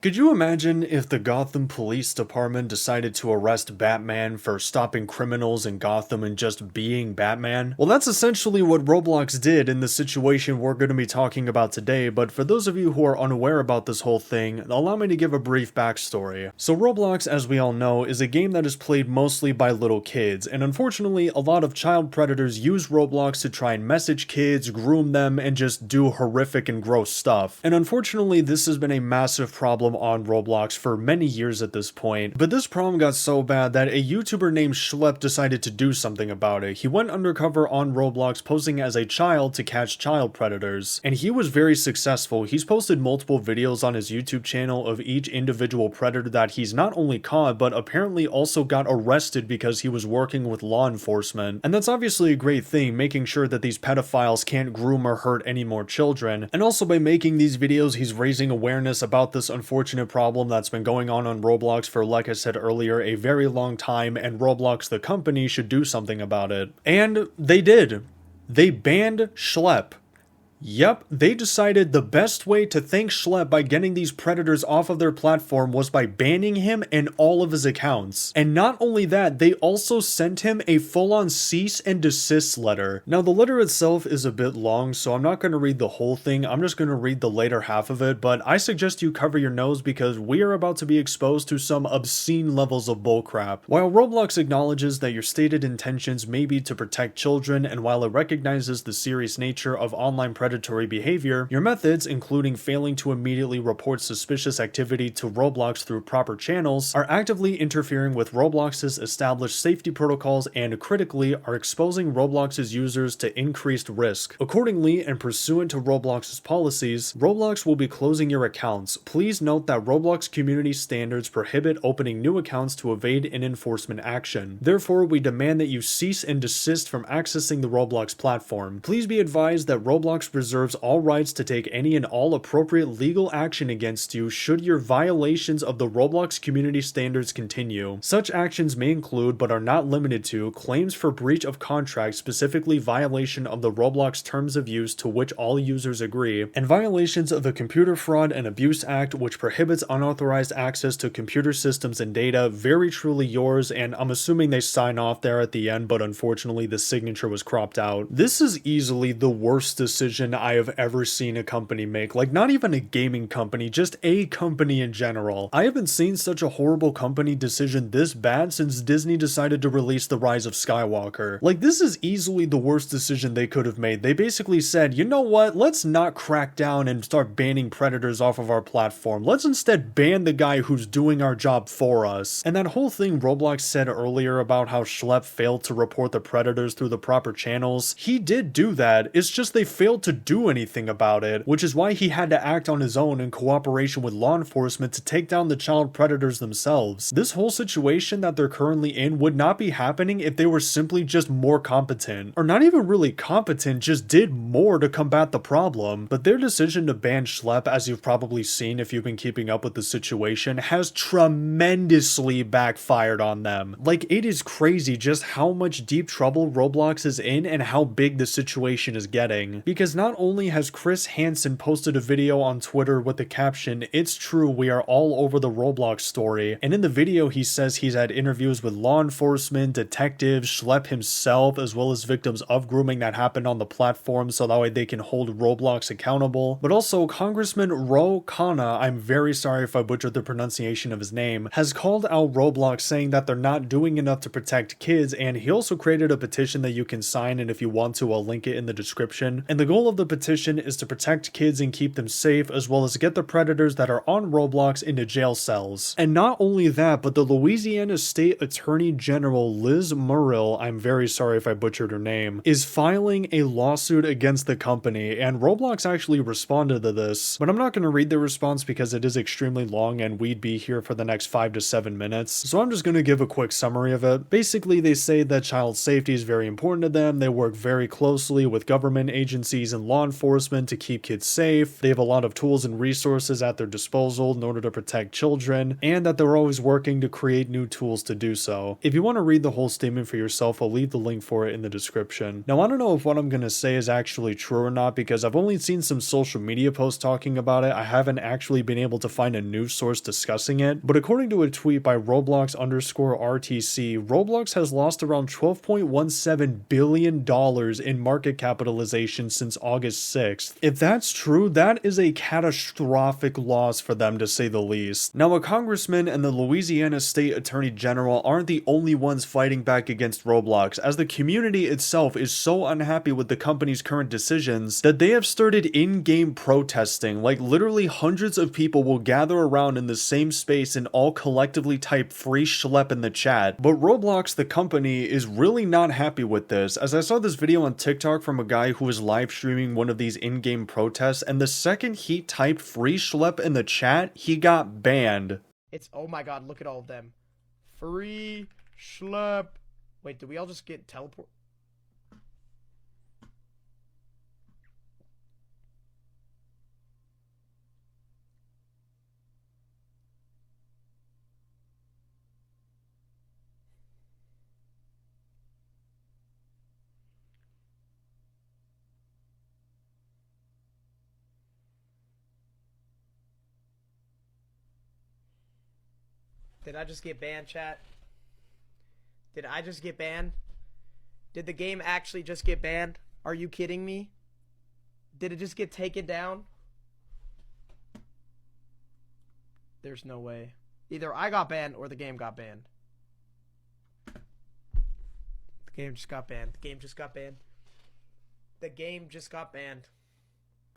Could you imagine if the Gotham Police Department decided to arrest Batman for stopping criminals in Gotham and just being Batman? Well, that's essentially what Roblox did in the situation we're going to be talking about today, but for those of you who are unaware about this whole thing, allow me to give a brief backstory. So Roblox, as we all know, is a game that is played mostly by little kids, and unfortunately, a lot of child predators use Roblox to try and message kids, groom them, and just do horrific and gross stuff. And unfortunately, this has been a massive problem on Roblox for many years at this point, but this problem got so bad that a YouTuber named Schlep decided to do something about it. He went undercover on Roblox posing as a child to catch child predators, and he was very successful. He's posted multiple videos on his YouTube channel of each individual predator that he's not only caught, but apparently also got arrested because he was working with law enforcement. And that's obviously a great thing, making sure that these pedophiles can't groom or hurt any more children. And also by making these videos, he's raising awareness about this unfortunate problem that's been going on Roblox for, like I said earlier, a very long time, and Roblox, the company, should do something about it. And they did. They banned Schlep. Yep, they decided the best way to thank Schlep by getting these predators off of their platform was by banning him and all of his accounts. And not only that, they also sent him a full-on cease and desist letter. Now, the letter itself is a bit long, so I'm not going to read the whole thing. I'm just going to read the later half of it, but I suggest you cover your nose because we are about to be exposed to some obscene levels of bullcrap. While Roblox acknowledges that your stated intentions may be to protect children, and while it recognizes the serious nature of online predatory behavior, your methods, including failing to immediately report suspicious activity to Roblox through proper channels, are actively interfering with Roblox's established safety protocols and, critically, are exposing Roblox's users to increased risk. Accordingly, and pursuant to Roblox's policies, Roblox will be closing your accounts. Please note that Roblox community standards prohibit opening new accounts to evade an enforcement action. Therefore, we demand that you cease and desist from accessing the Roblox platform. Please be advised that Roblox reserves all rights to take any and all appropriate legal action against you should your violations of the Roblox community standards continue. Such actions may include, but are not limited to, claims for breach of contract, specifically violation of the Roblox terms of use to which all users agree, and violations of the Computer Fraud and Abuse Act, which prohibits unauthorized access to computer systems and data. Very truly yours, and I'm assuming they sign off there at the end, but unfortunately the signature was cropped out. This is easily the worst decision I have ever seen a company make. Like, not even a gaming company, just a company in general. I haven't seen such a horrible company decision this bad since Disney decided to release The Rise of Skywalker. Like, this is easily the worst decision they could have made. They basically said, you know what, let's not crack down and start banning predators off of our platform. Let's instead ban the guy who's doing our job for us. And that whole thing Roblox said earlier about how Schlep failed to report the predators through the proper channels, he did do that. It's just they failed to do anything about it, which is why he had to act on his own in cooperation with law enforcement to take down the child predators themselves. This whole situation that they're currently in would not be happening if they were simply just more competent, or not even really competent, just did more to combat the problem. But their decision to ban Schlep, as you've probably seen if you've been keeping up with the situation, has tremendously backfired on them. Like, it is crazy just how much deep trouble Roblox is in and how big the situation is getting. Because not only has Chris Hansen posted a video on Twitter with the caption, "It's true, we are all over the Roblox story," and in the video he says he's had interviews with law enforcement, detectives, Schlep himself, as well as victims of grooming that happened on the platform, so that way they can hold Roblox accountable. But also, Congressman Ro Khanna, I'm very sorry if I butchered the pronunciation of his name, has called out Roblox, saying that they're not doing enough to protect kids, and he also created a petition that you can sign, and if you want to, I'll link it in the description. And the goal of the petition is to protect kids and keep them safe, as well as get the predators that are on Roblox into jail cells. And not only that, but the Louisiana State Attorney General Liz Muriel, I'm very sorry if I butchered her name, is filing a lawsuit against the company, and Roblox actually responded to this. But I'm not going to read the response because it is extremely long and we'd be here for the next 5 to 7 minutes, so I'm just going to give a quick summary of it. Basically, they say that child safety is very important to them, they work very closely with government agencies and in law enforcement to keep kids safe, they have a lot of tools and resources at their disposal in order to protect children, and that they're always working to create new tools to do so. If you want to read the whole statement for yourself, I'll leave the link for it in the description. Now, I don't know if what I'm going to say is actually true or not, because I've only seen some social media posts talking about it. I haven't actually been able to find a news source discussing it, but according to a tweet by Roblox_RTC, Roblox has lost around $12.17 billion in market capitalization since August 6th. If that's true, that is a catastrophic loss for them, to say the least. Now, a congressman and the Louisiana State Attorney General aren't the only ones fighting back against Roblox, as the community itself is so unhappy with the company's current decisions that they have started in-game protesting. Like, literally hundreds of people will gather around in the same space and all collectively type free schlep in the chat. But Roblox, the company, is really not happy with this, as I saw this video on TikTok from a guy who was live streaming one of these in-game protests, and the second he typed free schlep in the chat, he got banned. It's, oh my god, look at all of them. Free schlep. Wait, did we all just get teleport? Did I just get banned, chat? Did I just get banned? Did the game actually just get banned? Are you kidding me? Did it just get taken down? There's no way. Either I got banned or the game got banned. The game just got banned. The game just got banned. The game just got banned.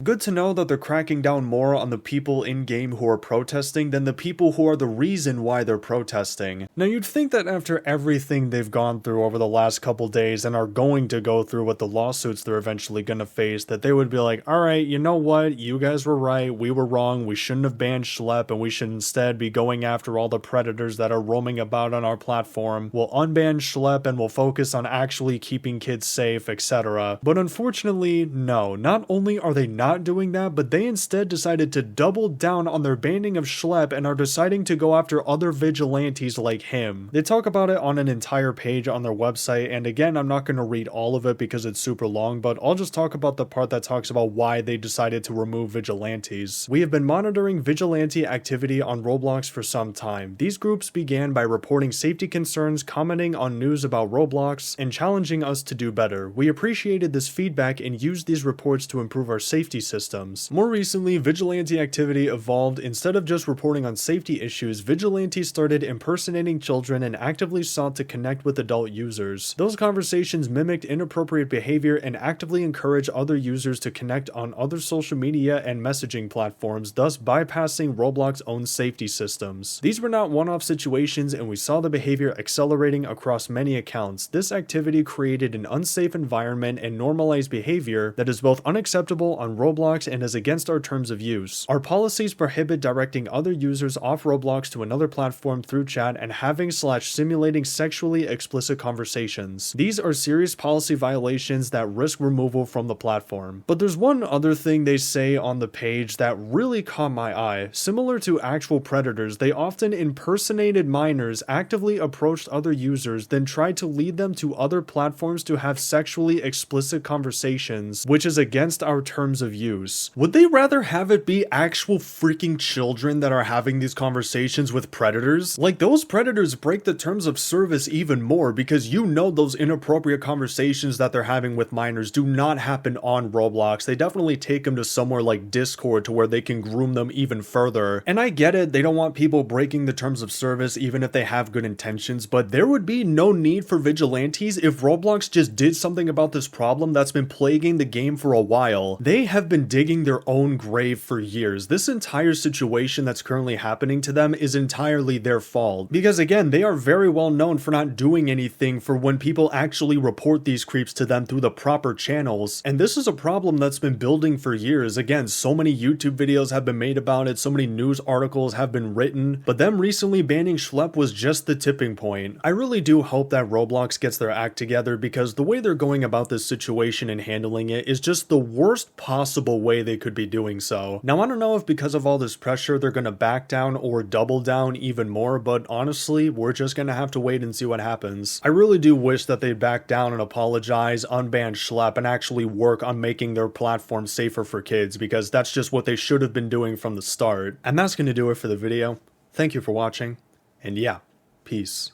Good to know that they're cracking down more on the people in-game who are protesting than the people who are the reason why they're protesting. Now, you'd think that after everything they've gone through over the last couple days and are going to go through with the lawsuits they're eventually gonna face, that they would be like, alright, you know what, you guys were right, we were wrong, we shouldn't have banned schlep, and we should instead be going after all the predators that are roaming about on our platform. We'll unban schlep and we'll focus on actually keeping kids safe, etc. But unfortunately, no. Not only are they not doing that, but they instead decided to double down on their banning of schlep and are deciding to go after other vigilantes like him. They talk about it on an entire page on their website, and again, I'm not going to read all of it because it's super long, but I'll just talk about the part that talks about why they decided to remove vigilantes. We have been monitoring vigilante activity on Roblox for some time. These groups began by reporting safety concerns, commenting on news about Roblox, and challenging us to do better. We appreciated this feedback and used these reports to improve our safety systems. More recently, vigilante activity evolved. Instead of just reporting on safety issues, vigilantes started impersonating children and actively sought to connect with adult users. Those conversations mimicked inappropriate behavior and actively encouraged other users to connect on other social media and messaging platforms, thus bypassing Roblox's own safety systems. These were not one-off situations, and we saw the behavior accelerating across many accounts. This activity created an unsafe environment and normalized behavior that is both unacceptable on Roblox and is against our terms of use. Our policies prohibit directing other users off Roblox to another platform through chat and having/simulating sexually explicit conversations. These are serious policy violations that risk removal from the platform. But there's one other thing they say on the page that really caught my eye. Similar to actual predators, they often impersonated minors, actively approached other users, then tried to lead them to other platforms to have sexually explicit conversations, which is against our terms of use. Would they rather have it be actual freaking children that are having these conversations with predators? Like, those predators break the terms of service even more, because you know those inappropriate conversations that they're having with minors do not happen on Roblox. They definitely take them to somewhere like Discord to where they can groom them even further. And I get it, they don't want people breaking the terms of service even if they have good intentions, but there would be no need for vigilantes if Roblox just did something about this problem that's been plaguing the game for a while. They have have been digging their own grave for years. This entire situation that's currently happening to them is entirely their fault. Because again, they are very well known for not doing anything for when people actually report these creeps to them through the proper channels. And this is a problem that's been building for years. Again, so many YouTube videos have been made about it, so many news articles have been written, but them recently banning Schlepp was just the tipping point. I really do hope that Roblox gets their act together, because the way they're going about this situation and handling it is just the worst possible way they could be doing so. Now, I don't know if because of all this pressure they're gonna back down or double down even more, but honestly, we're just gonna have to wait and see what happens. I really do wish that they'd back down and apologize, unban Schlepp, and actually work on making their platform safer for kids, because that's just what they should have been doing from the start. And that's gonna do it for the video. Thank you for watching, and yeah, peace.